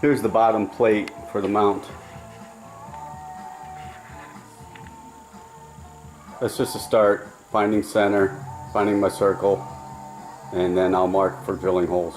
Here's the bottom plate for the mount. That's just a start, finding center, finding my circle, and then I'll mark for drilling holes.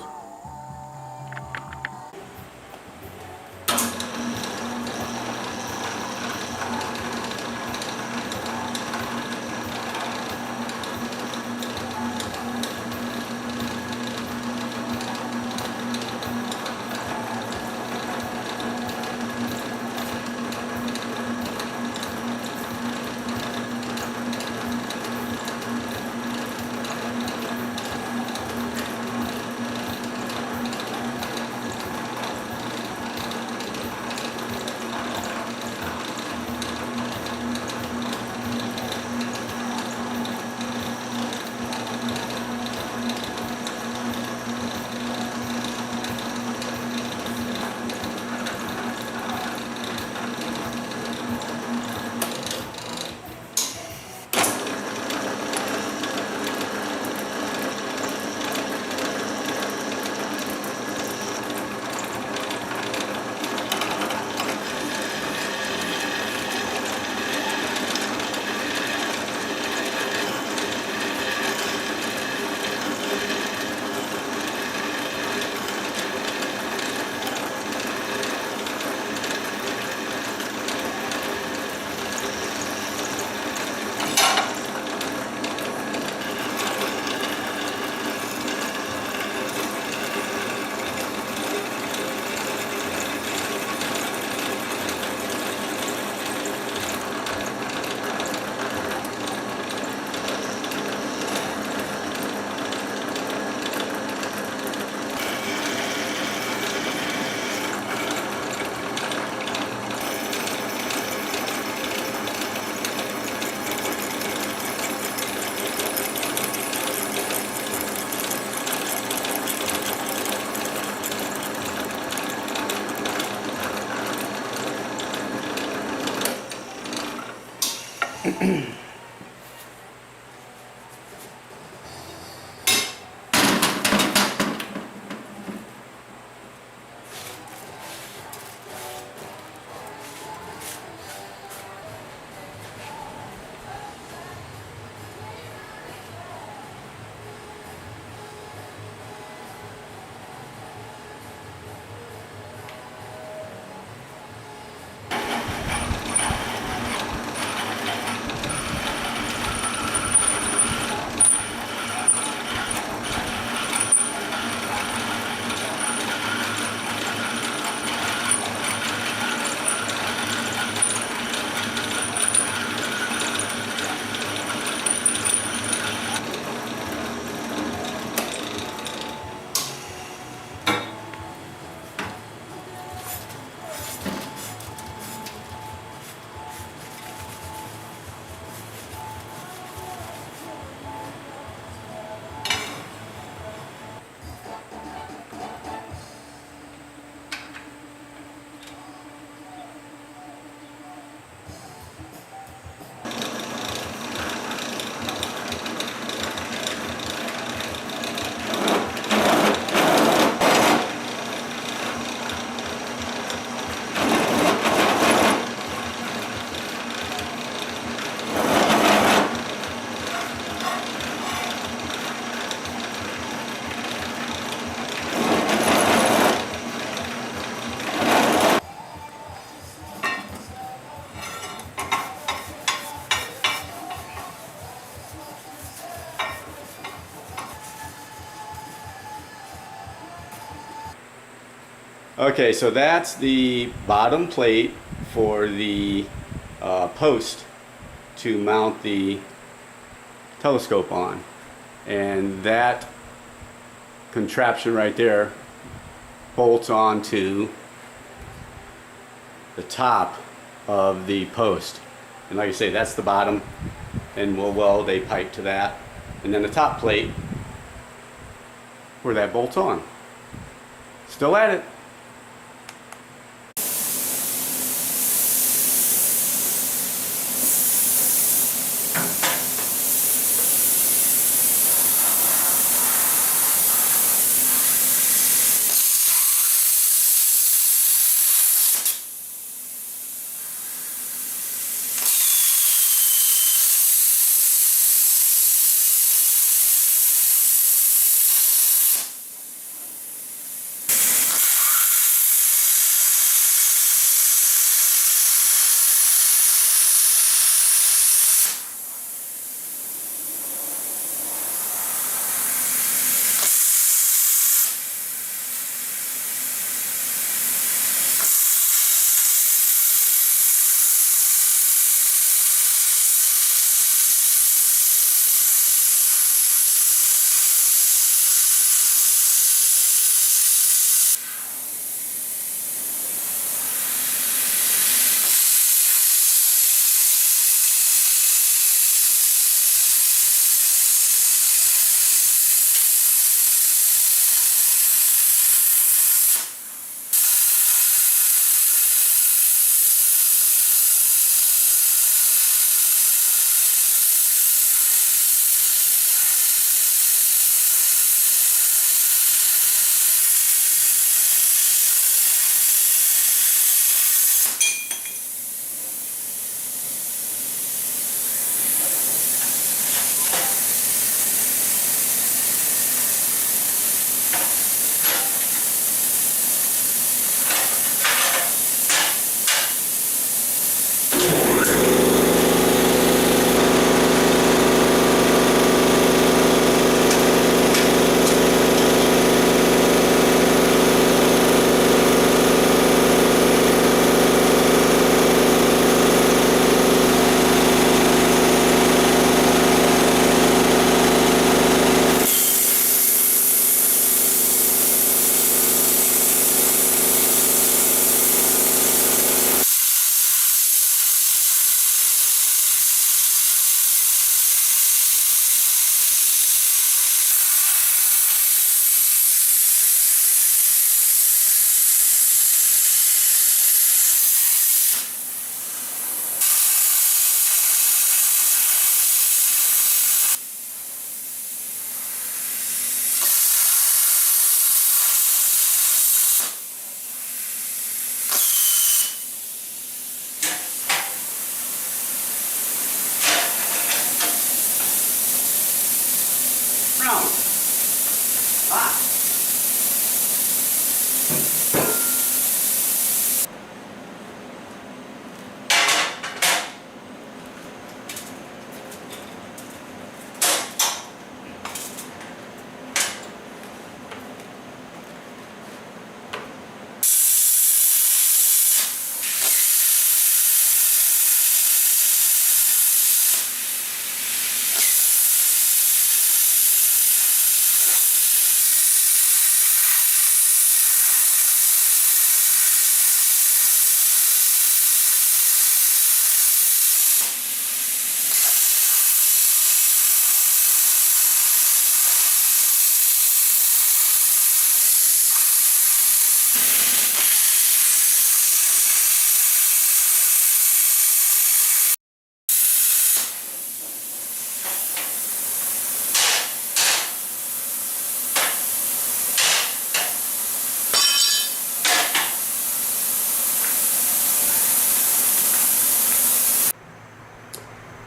Okay, so that's the bottom plate for the post to mount the telescope on. And that contraption right there bolts onto the top of the post. And like I say, that's the bottom, and we'll weld a pipe to that. And then the top plate where that bolts on. Still at it.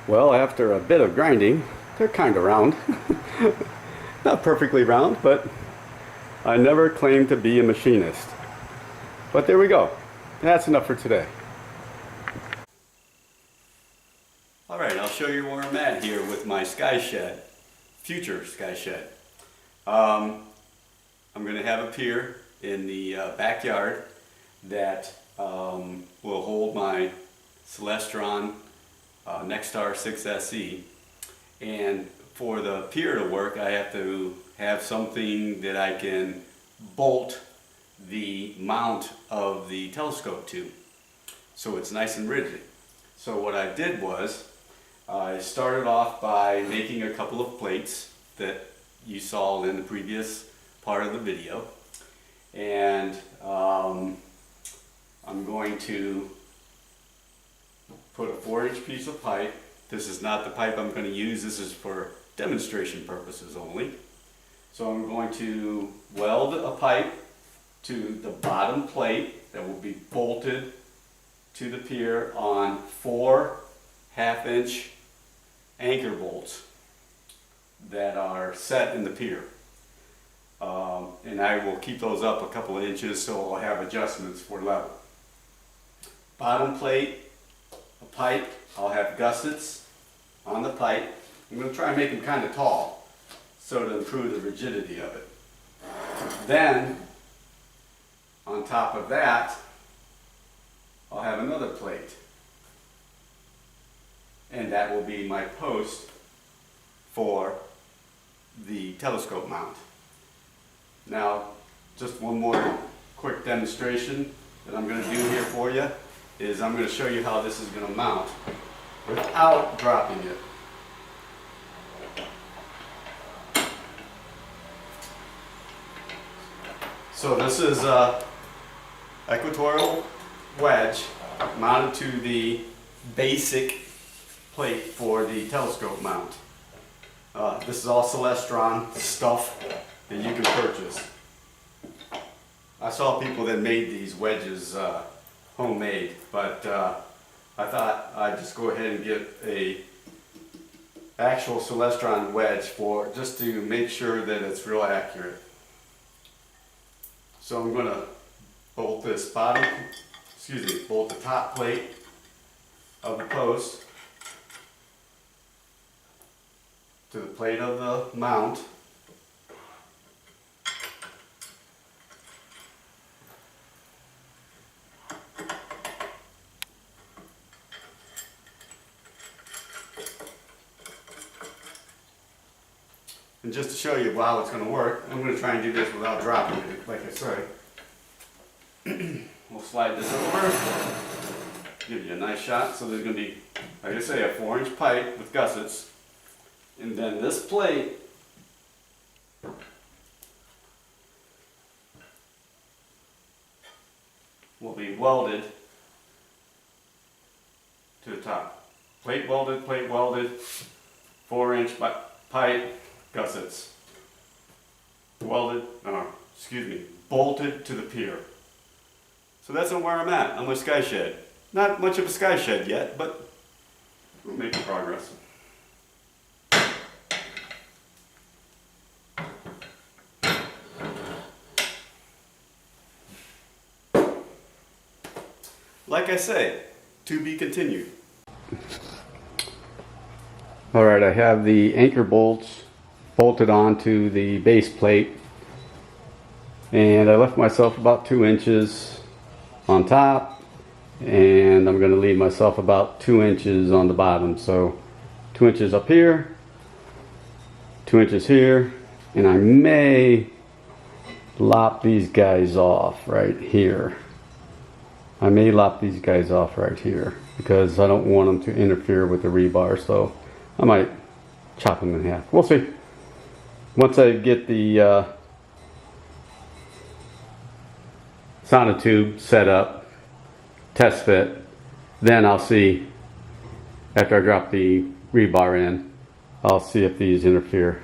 Well, after a bit of grinding, they're kind of round. Not perfectly round, but I never claimed to be a machinist. But there we go. That's enough for today. Alright, I'll show you where I'm at here with my sky shed, future sky shed. I'm going to have a pier in the backyard that will hold my Celestron Nexstar 6SE. And for the pier to work, I have to have something that I can bolt the mount of the telescope to, so it's nice and rigid. So what I did was, I started off by making a couple of plates that you saw in the previous part of the video, and I'm going to put a 4-inch piece of pipe. This is not the pipe I'm going to use, this is for demonstration purposes only. So I'm going to weld a pipe to the bottom plate that will be bolted to the pier on 4 1/2-inch anchor bolts that are set in the pier. And I will keep those up a couple of inches so I'll have adjustments for level. Bottom plate, a pipe, I'll have gussets on the pipe. I'm going to try and make them kind of tall so to improve the rigidity of it. Then, on top of that, I'll have another plate. And that will be my post for the telescope mount. Now, just one more quick demonstration that I'm going to do here for you is I'm going to show you how this is going to mount without dropping it. So this is a equatorial wedge mounted to the basic plate for the telescope mount. This is all Celestron stuff that you can purchase. I saw people that made these wedges homemade, but I thought I'd just go ahead and get a actual Celestron wedge for just to make sure that it's real accurate. So I'm going to bolt this bolt the top plate of the post to the plate of the mount. And just to show you how it's going to work, I'm going to try and do this without dropping it, like I said. We'll slide this over, give you a nice shot. So there's going to be, like I say, a 4-inch pipe with gussets. And then this plate will be welded to the top. Plate welded, 4-inch pipe, gussets. Bolted to the pier. So that's where I'm at on my sky shed. Not much of a sky shed yet, but we're making progress. Like I say, to be continued. Alright, I have the anchor bolts bolted onto the base plate, and I left myself about 2 inches on top, and I'm going to leave myself about 2 inches on the bottom. So 2 inches up here, 2 inches here, and I may lop these guys off right here. I may lop these guys off right here because I don't want them to interfere with the rebar, so I might chop them in half. We'll see. Once I get the sonotube set up, test fit, then I'll see, after I drop the rebar in, I'll see if these interfere.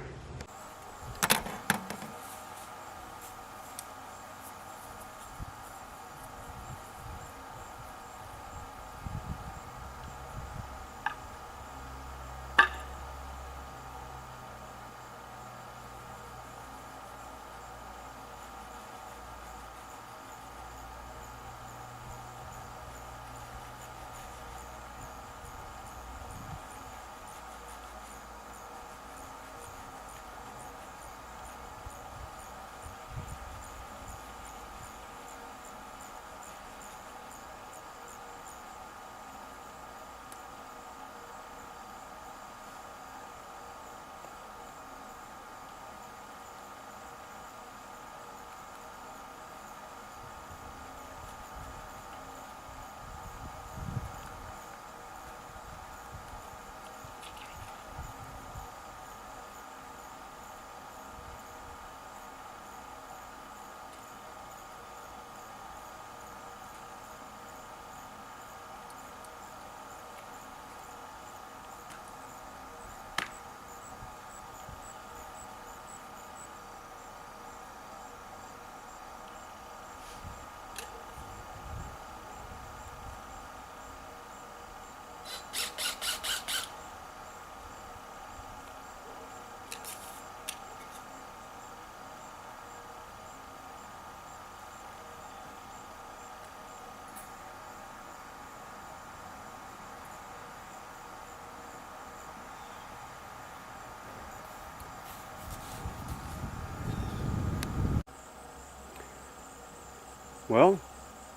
Well,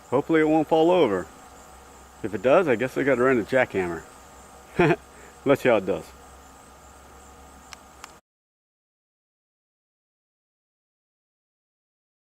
hopefully it won't fall over. If it does, I guess I gotta rent a jackhammer. Let's see how it does.